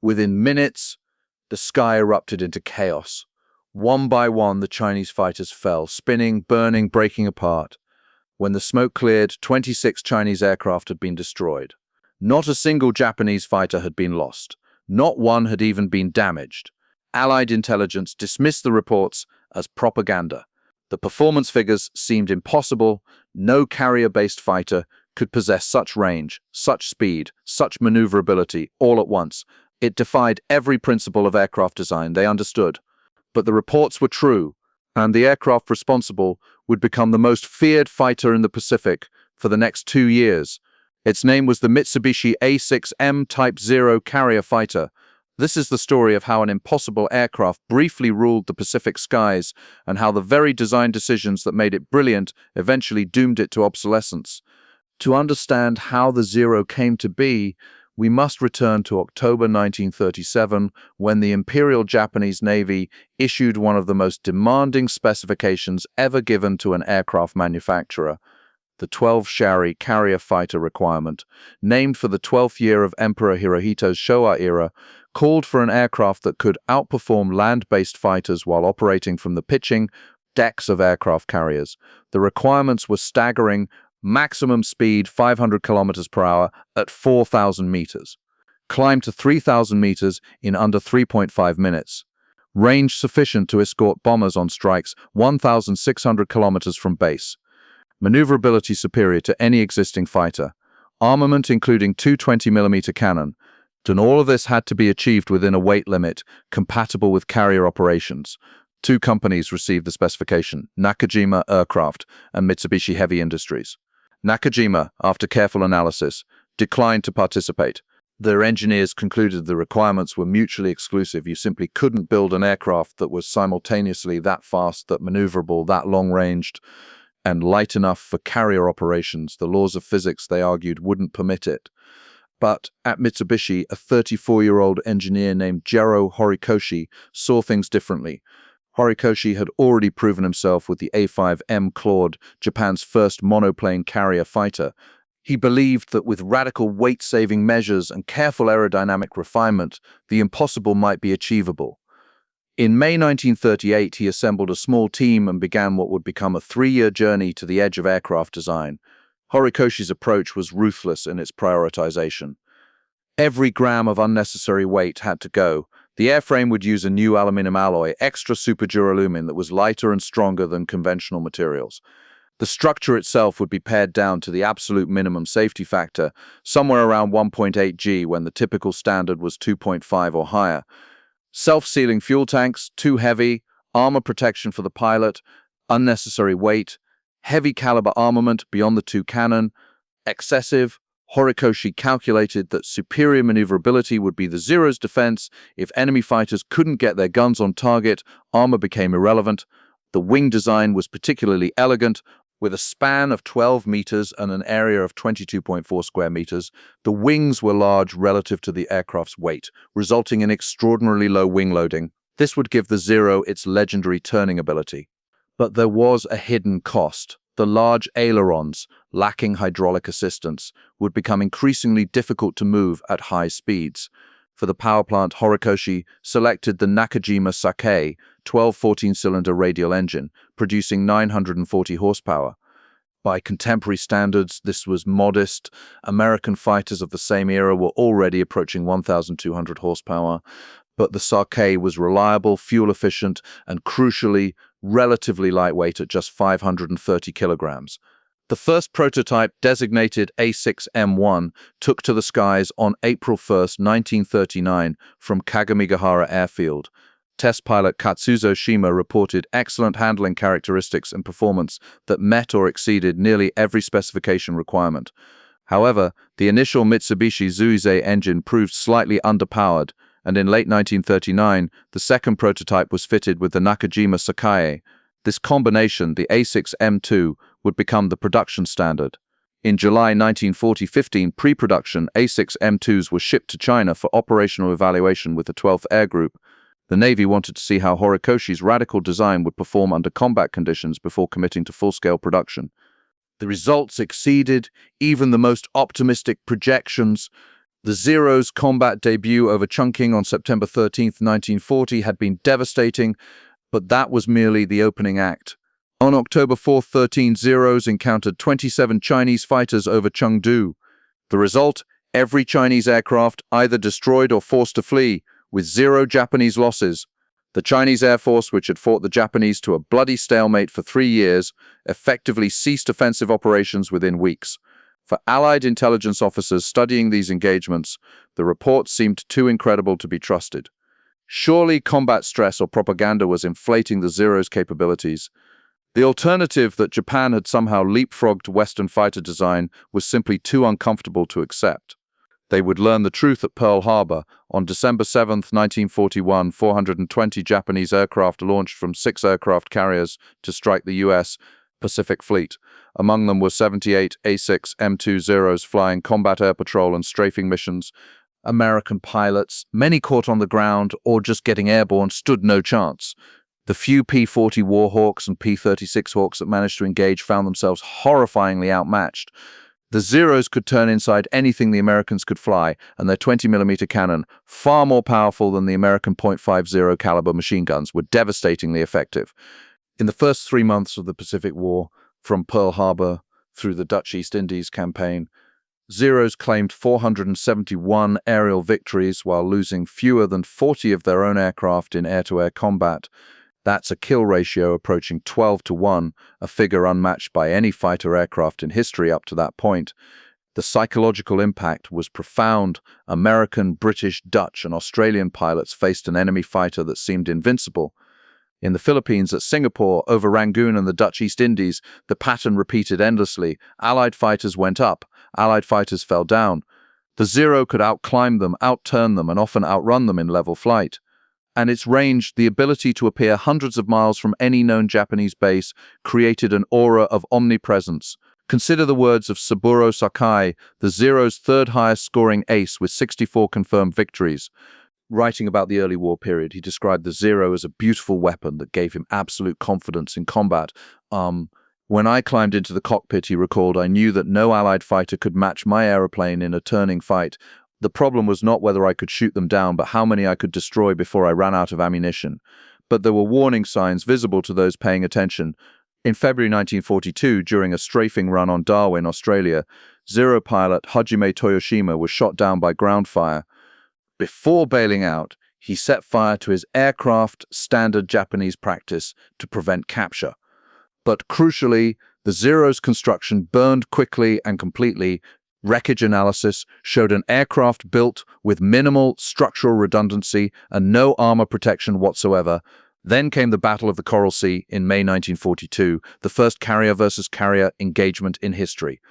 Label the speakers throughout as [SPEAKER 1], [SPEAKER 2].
[SPEAKER 1] Within minutes, the sky erupted into chaos. One by one, the Chinese fighters fell, spinning, burning, breaking apart. When the smoke cleared, 26 Chinese aircraft had been destroyed. Not a single Japanese fighter had been lost. Not one had even been damaged. Allied intelligence dismissed the reports as propaganda. The performance figures seemed impossible. No carrier-based fighter could possess such range, such speed, such maneuverability all at once. It defied every principle of aircraft design, they understood. But the reports were true, and the aircraft responsible would become the most feared fighter in the Pacific for the next 2 years. Its name was the Mitsubishi A6M Type Zero carrier fighter. This is the story of how an impossible aircraft briefly ruled the Pacific skies and how the very design decisions that made it brilliant eventually doomed it to obsolescence. To understand how the Zero came to be, we must return to October 1937, when the Imperial Japanese Navy issued one of the most demanding specifications ever given to an aircraft manufacturer. The 12 Shari carrier fighter requirement, named for the 12th year of Emperor Hirohito's Showa era, called for an aircraft that could outperform land-based fighters while operating from the pitching decks of aircraft carriers. The requirements were staggering: maximum speed 500 kilometers per hour at 4,000 meters. Climb to 3,000 meters in under 3.5 minutes. Range sufficient to escort bombers on strikes 1,600 kilometers from base. Maneuverability superior to any existing fighter. Armament including 220mm cannon. And all of this had to be achieved within a weight limit compatible with carrier operations. 2 companies received the specification: Nakajima Aircraft and Mitsubishi Heavy Industries. Nakajima, after careful analysis, declined to participate. Their engineers concluded the requirements were mutually exclusive. You simply couldn't build an aircraft that was simultaneously that fast, that maneuverable, that long-ranged, and light enough for carrier operations. The laws of physics, they argued, wouldn't permit it. But at Mitsubishi, a 34-year-old engineer named Jiro Horikoshi saw things differently. Horikoshi had already proven himself with the A5M Claude, Japan's first monoplane carrier fighter. He believed that with radical weight-saving measures and careful aerodynamic refinement, the impossible might be achievable. In May 1938, he assembled a small team and began what would become a 3-year journey to the edge of aircraft design. Horikoshi's approach was ruthless in its prioritization. Every gram of unnecessary weight had to go. The airframe would use a new aluminum alloy, extra super duralumin, that was lighter and stronger than conventional materials. The structure itself would be pared down to the absolute minimum safety factor, somewhere around 1.8 G when the typical standard was 2.5 or higher. Self-sealing fuel tanks, too heavy, armor protection for the pilot, unnecessary weight, heavy caliber armament beyond the 2 cannon, excessive. Horikoshi calculated that superior maneuverability would be the Zero's defense. If enemy fighters couldn't get their guns on target, armor became irrelevant. The wing design was particularly elegant, with a span of 12 meters and an area of 22.4 square meters. The wings were large relative to the aircraft's weight, resulting in extraordinarily low wing loading. This would give the Zero its legendary turning ability. But there was a hidden cost. The large ailerons, lacking hydraulic assistance, would become increasingly difficult to move at high speeds. For the power plant, Horikoshi selected the Nakajima Sake 12 14-cylinder radial engine, producing 940 horsepower. By contemporary standards, this was modest. American fighters of the same era were already approaching 1,200 horsepower. But the Sake was reliable, fuel-efficient, and crucially, relatively lightweight at just 530 kilograms. The first prototype, designated A6M1, took to the skies on April 1, 1939, from Kagamigahara Airfield. Test pilot Katsuzo Shima reported excellent handling characteristics and performance that met or exceeded nearly every specification requirement. However, the initial Mitsubishi Zuisei engine proved slightly underpowered, and in late 1939, the second prototype was fitted with the Nakajima Sakae. This combination, the A6M2, would become the production standard. In July 1940, 15 pre-production A6M2s were shipped to China for operational evaluation with the 12th Air Group. The Navy wanted to see how Horikoshi's radical design would perform under combat conditions before committing to full-scale production. The results exceeded even the most optimistic projections. The Zero's combat debut over Chungking on September 13, 1940 had been devastating, but that was merely the opening act. On October 4, 13 Zeros encountered 27 Chinese fighters over Chengdu. The result? Every Chinese aircraft either destroyed or forced to flee, with 0 Japanese losses. The Chinese Air Force, which had fought the Japanese to a bloody stalemate for 3 years, effectively ceased offensive operations within weeks. For Allied intelligence officers studying these engagements, the reports seemed too incredible to be trusted. Surely combat stress or propaganda was inflating the Zero's capabilities. The alternative that Japan had somehow leapfrogged Western fighter design was simply too uncomfortable to accept. They would learn the truth at Pearl Harbor. On December 7, 1941, 420 Japanese aircraft launched from 6 aircraft carriers to strike the U.S. Pacific Fleet. Among them were 78 A6M Zeros flying combat air patrol and strafing missions. American pilots, many caught on the ground or just getting airborne, stood no chance. The few P-40 Warhawks and P-36 Hawks that managed to engage found themselves horrifyingly outmatched. The Zeros could turn inside anything the Americans could fly, and their 20mm cannon, far more powerful than the American .50 caliber machine guns, were devastatingly effective. In the first 3 months of the Pacific War, from Pearl Harbor through the Dutch East Indies campaign, Zeros claimed 471 aerial victories while losing fewer than 40 of their own aircraft in air-to-air combat. That's a kill ratio approaching 12-1, a figure unmatched by any fighter aircraft in history up to that point. The psychological impact was profound. American, British, Dutch, and Australian pilots faced an enemy fighter that seemed invincible. In the Philippines, at Singapore, over Rangoon and the Dutch East Indies, the pattern repeated endlessly. Allied fighters went up, Allied fighters fell down. The Zero could outclimb them, outturn them, and often outrun them in level flight. And its range, the ability to appear hundreds of miles from any known Japanese base, created an aura of omnipresence. Consider the words of Saburo Sakai, the Zero's third highest scoring ace with 64 confirmed victories. Writing about the early war period, he described the Zero as a beautiful weapon that gave him absolute confidence in combat. When I climbed into the cockpit, he recalled, I knew that no Allied fighter could match my aeroplane in a turning fight. The problem was not whether I could shoot them down, but how many I could destroy before I ran out of ammunition. But there were warning signs visible to those paying attention. In February 1942, during a strafing run on Darwin, Australia, Zero pilot Hajime Toyoshima was shot down by ground fire. Before bailing out, he set fire to his aircraft, standard Japanese practice, to prevent capture. But crucially, the Zero's construction burned quickly and completely. Wreckage analysis showed an aircraft built with minimal structural redundancy and no armor protection whatsoever. Then came the Battle of the Coral Sea in May 1942, the first carrier versus carrier engagement in history.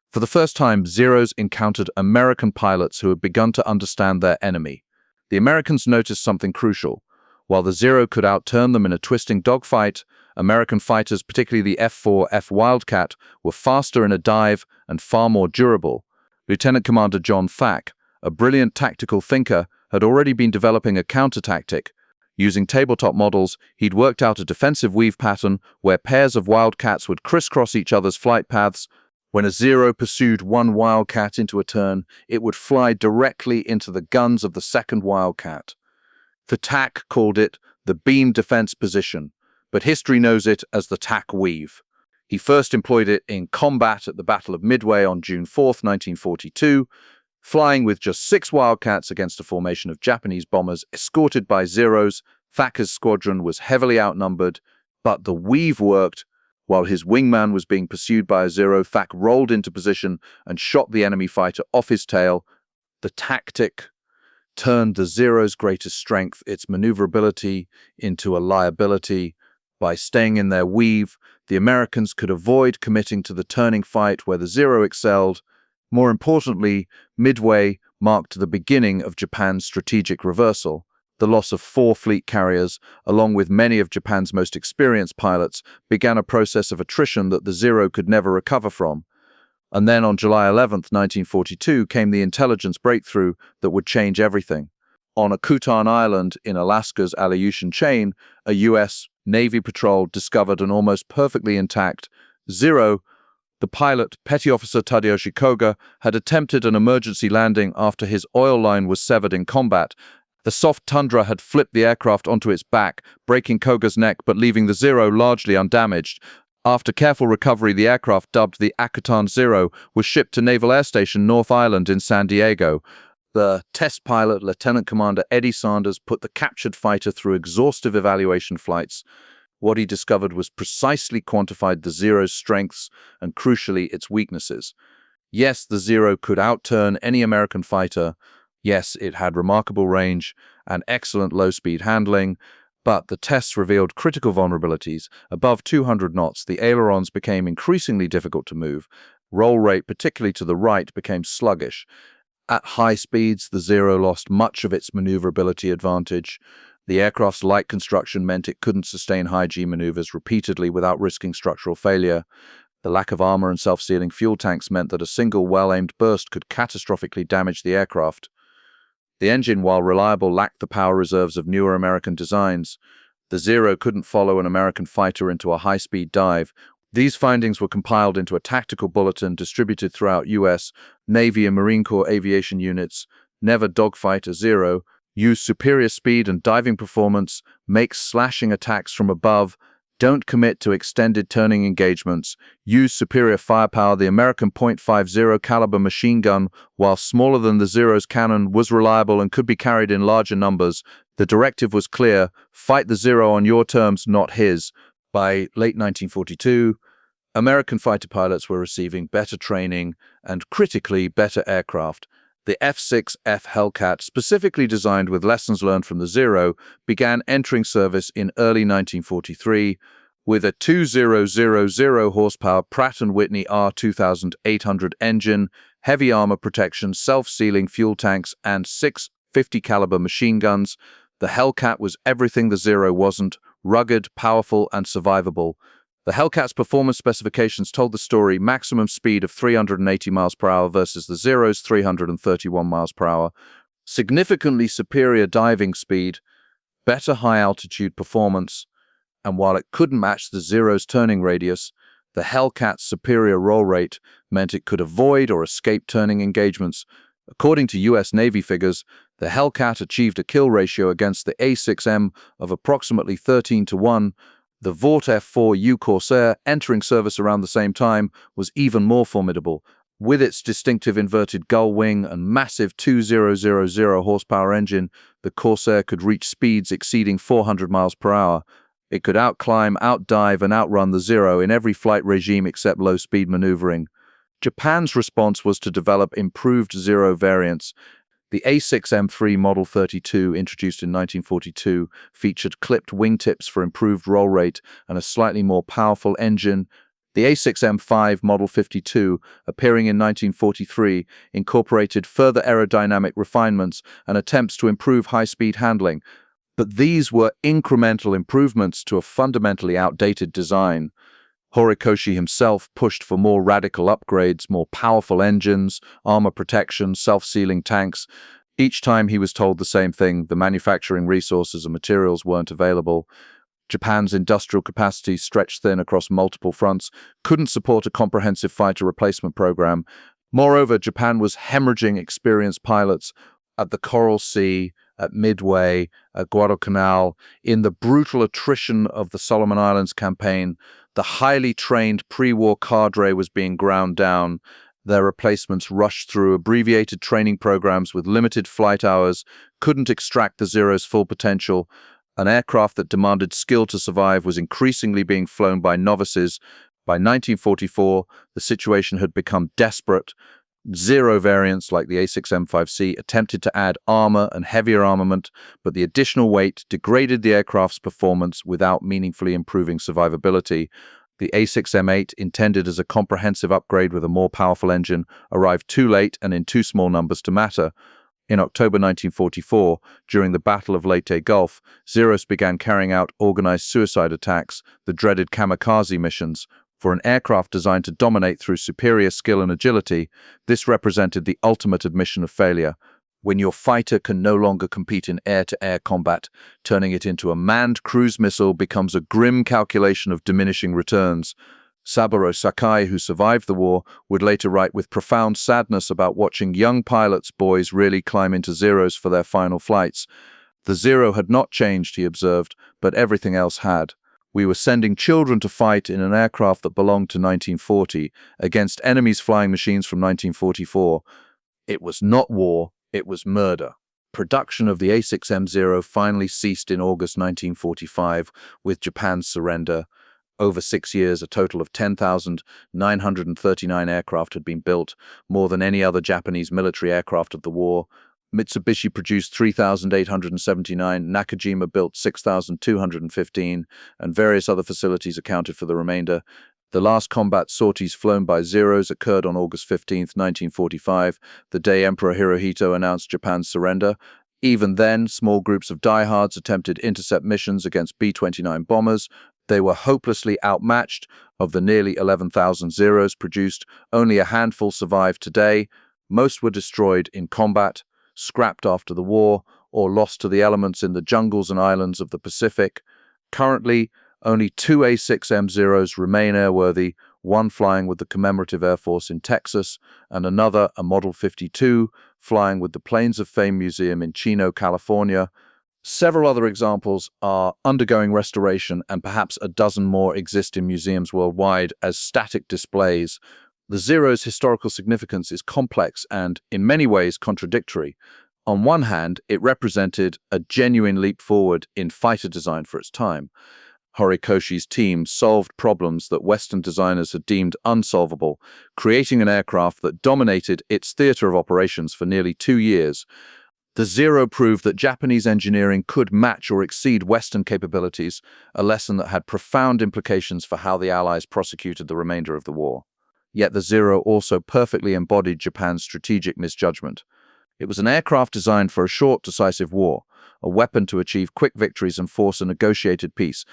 [SPEAKER 1] For the first time, Zeros encountered American pilots who had begun to understand their enemy. The Americans noticed something crucial. While the Zero could outturn them in a twisting dogfight, American fighters, particularly the F-4F Wildcat, were faster in a dive and far more durable. Lieutenant Commander John Thach, a brilliant tactical thinker, had already been developing a counter-tactic. Using tabletop models, he'd worked out a defensive weave pattern where pairs of Wildcats would crisscross each other's flight paths. When a Zero pursued one Wildcat into a turn, it would fly directly into the guns of the second Wildcat. Thach called it the beam defense position, but history knows it as the Thach weave. He first employed it in combat at the Battle of Midway on June 4, 1942, flying with just 6 Wildcats against a formation of Japanese bombers escorted by Zeros. Thach's squadron was heavily outnumbered, but the weave worked. While his wingman was being pursued by a Zero, Thach rolled into position and shot the enemy fighter off his tail. The tactic turned the Zero's greatest strength, its maneuverability, into a liability. By staying in their weave, the Americans could avoid committing to the turning fight where the Zero excelled. More importantly, Midway marked the beginning of Japan's strategic reversal. The loss of 4 fleet carriers, along with many of Japan's most experienced pilots, began a process of attrition that the Zero could never recover from. And then on July 11, 1942, came the intelligence breakthrough that would change everything. On Akutan Island in Alaska's Aleutian Chain, a U.S. Navy patrol discovered an almost perfectly intact Zero The pilot, Petty Officer Tadayoshi Koga, had attempted an emergency landing after his oil line was severed in combat. The soft tundra had flipped the aircraft onto its back, breaking Koga's neck but leaving the Zero largely undamaged. After careful recovery, the aircraft, dubbed the Akutan Zero, was shipped to Naval Air Station North Island in San Diego. The test pilot, Lieutenant Commander Eddie Sanders, put the captured fighter through exhaustive evaluation flights. What he discovered was precisely quantified the Zero's strengths and, crucially, its weaknesses. Yes, the Zero could outturn any American fighter. Yes, it had remarkable range and excellent low-speed handling, but the tests revealed critical vulnerabilities. Above 200 knots, the ailerons became increasingly difficult to move. Roll rate, particularly to the right, became sluggish. At high speeds, the Zero lost much of its maneuverability advantage. The aircraft's light construction meant it couldn't sustain high-G maneuvers repeatedly without risking structural failure. The lack of armor and self-sealing fuel tanks meant that a single well-aimed burst could catastrophically damage the aircraft. The engine, while reliable, lacked the power reserves of newer American designs. The Zero couldn't follow an American fighter into a high-speed dive. These findings were compiled into a tactical bulletin distributed throughout U.S. Navy and Marine Corps aviation units. Never dogfight a Zero. Use superior speed and diving performance. Make slashing attacks from above. Don't commit to extended turning engagements. Use superior firepower. The American .50 caliber machine gun, while smaller than the Zero's cannon, was reliable and could be carried in larger numbers. The directive was clear: fight the Zero on your terms, not his. By late 1942, American fighter pilots were receiving better training and, critically, better aircraft. The F-6F Hellcat, specifically designed with lessons learned from the Zero, began entering service in early 1943 with a 2,000 horsepower Pratt & Whitney R2800 engine, heavy armor protection, self-sealing fuel tanks, and 6 50 caliber machine guns. The Hellcat was everything the Zero wasn't: rugged, powerful, and survivable. The Hellcat's performance specifications told the story: maximum speed of 380 miles per hour versus the Zero's 331 miles per hour, significantly superior diving speed, better high-altitude performance, and while it couldn't match the Zero's turning radius, the Hellcat's superior roll rate meant it could avoid or escape turning engagements. According to U.S. Navy figures, the Hellcat achieved a kill ratio against the A6M of approximately 13-1. The Vought F-4U Corsair, entering service around the same time, was even more formidable. With its distinctive inverted gull wing and massive 2,000 horsepower engine, the Corsair could reach speeds exceeding 400 miles per hour. It could outclimb, outdive, and outrun the Zero in every flight regime except low-speed maneuvering. Japan's response was to develop improved Zero variants. The A6M Model 32, introduced in 1942, featured clipped wingtips for improved roll rate and a slightly more powerful engine. The A6M Model 52, appearing in 1943, incorporated further aerodynamic refinements and attempts to improve high-speed handling. But these were incremental improvements to a fundamentally outdated design. Horikoshi himself pushed for more radical upgrades, more powerful engines, armor protection, self-sealing tanks. Each time he was told the same thing: the manufacturing resources and materials weren't available. Japan's industrial capacity, stretched thin across multiple fronts, couldn't support a comprehensive fighter replacement program. Moreover, Japan was hemorrhaging experienced pilots at the Coral Sea, at Midway, at Guadalcanal. In the brutal attrition of the Solomon Islands campaign, the highly trained pre-war cadre was being ground down. Their replacements rushed through abbreviated training programs with limited flight hours, couldn't extract the Zero's full potential. An aircraft that demanded skill to survive was increasingly being flown by novices. By 1944, the situation had become desperate. Zero variants like the A6M5C attempted to add armor and heavier armament, but the additional weight degraded the aircraft's performance without meaningfully improving survivability. The A6M8, intended as a comprehensive upgrade with a more powerful engine, arrived too late and in too small numbers to matter. In October 1944, during the Battle of Leyte Gulf, Zeros began carrying out organized suicide attacks, the dreaded kamikaze missions. For an aircraft designed to dominate through superior skill and agility, this represented the ultimate admission of failure. When your fighter can no longer compete in air-to-air combat, turning it into a manned cruise missile becomes a grim calculation of diminishing returns. Saburo Sakai, who survived the war, would later write with profound sadness about watching young pilots' boys really climb into Zeros for their final flights. The Zero had not changed, he observed, but everything else had. We were sending children to fight in an aircraft that belonged to 1940 against enemies' flying machines from 1944. It was not war, it was murder. Production of the A6M Zero finally ceased in August 1945 with Japan's surrender. Over 6 years, a total of 10,939 aircraft had been built, more than any other Japanese military aircraft of the war. Mitsubishi produced 3,879, Nakajima built 6,215, and various other facilities accounted for the remainder. The last combat sorties flown by Zeros occurred on August 15, 1945, the day Emperor Hirohito announced Japan's surrender. Even then, small groups of diehards attempted intercept missions against B-29 bombers. They were hopelessly outmatched. Of the nearly 11,000 Zeros produced, only a handful survived today. Most were destroyed in combat, scrapped after the war, or lost to the elements in the jungles and islands of the Pacific. Currently, only 2 A6M Zeros remain airworthy, one flying with the Commemorative Air Force in Texas, and another, a Model 52, flying with the Planes of Fame Museum in Chino, California. Several other examples are undergoing restoration, and perhaps a dozen more exist in museums worldwide as static displays. The Zero's historical significance is complex and, in many ways, contradictory. On one hand, it represented a genuine leap forward in fighter design for its time. Horikoshi's team solved problems that Western designers had deemed unsolvable, creating an aircraft that dominated its theater of operations for nearly 2 years. The Zero proved that Japanese engineering could match or exceed Western capabilities, a lesson that had profound implications for how the Allies prosecuted the remainder of the war. Yet the Zero also perfectly embodied Japan's strategic misjudgment. It was an aircraft designed for a short, decisive war, a weapon to achieve quick victories and force a negotiated peace.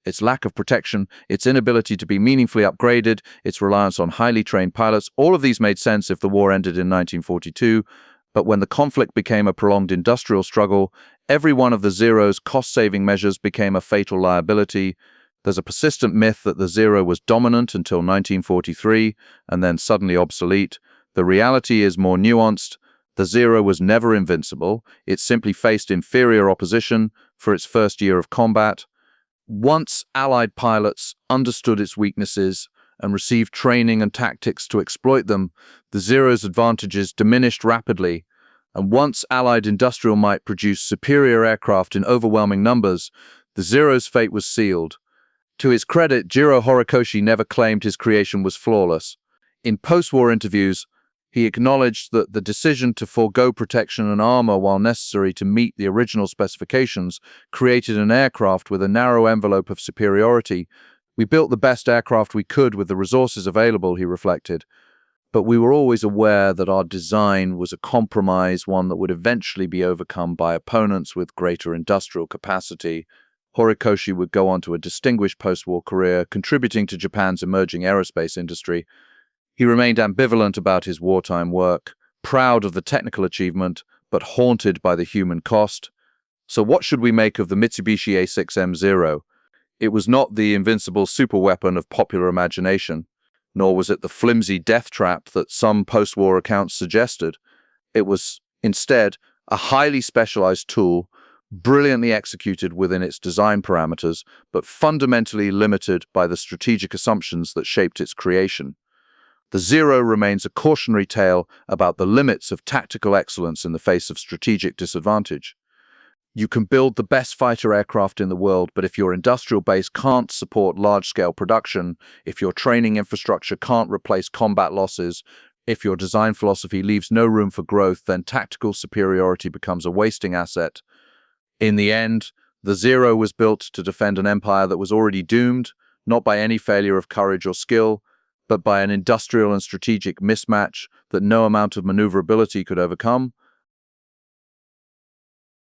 [SPEAKER 1] Its lack of protection, its inability to be meaningfully upgraded, its reliance on highly trained pilots, all of these made sense if the war ended in 1942. But when the conflict became a prolonged industrial struggle, every one of the Zero's cost-saving measures became a fatal liability. There's a persistent myth that the Zero was dominant until 1943 and then suddenly obsolete. The reality is more nuanced. The Zero was never invincible. It simply faced inferior opposition for its first year of combat. Once Allied pilots understood its weaknesses and received training and tactics to exploit them, the Zero's advantages diminished rapidly. And once Allied industrial might produced superior aircraft in overwhelming numbers, the Zero's fate was sealed. To his credit, Jiro Horikoshi never claimed his creation was flawless. In post-war interviews, he acknowledged that the decision to forego protection and armor while necessary to meet the original specifications created an aircraft with a narrow envelope of superiority. We built the best aircraft we could with the resources available, he reflected. But we were always aware that our design was a compromise, one that would eventually be overcome by opponents with greater industrial capacity. Horikoshi would go on to a distinguished post-war career, contributing to Japan's emerging aerospace industry. He remained ambivalent about his wartime work, proud of the technical achievement, but haunted by the human cost. So what should we make of the Mitsubishi A6M Zero? It was not the invincible superweapon of popular imagination, nor was it the flimsy death trap that some post-war accounts suggested. It was, instead, a highly specialized tool, brilliantly executed within its design parameters, but fundamentally limited by the strategic assumptions that shaped its creation. The Zero remains a cautionary tale about the limits of tactical excellence in the face of strategic disadvantage. You can build the best fighter aircraft in the world, but if your industrial base can't support large-scale production, if your training infrastructure can't replace combat losses, if your design philosophy leaves no room for growth, then tactical superiority becomes a wasting asset. In the end, the Zero was built to defend an empire that was already doomed, not by any failure of courage or skill, but by an industrial and strategic mismatch that no amount of maneuverability could overcome.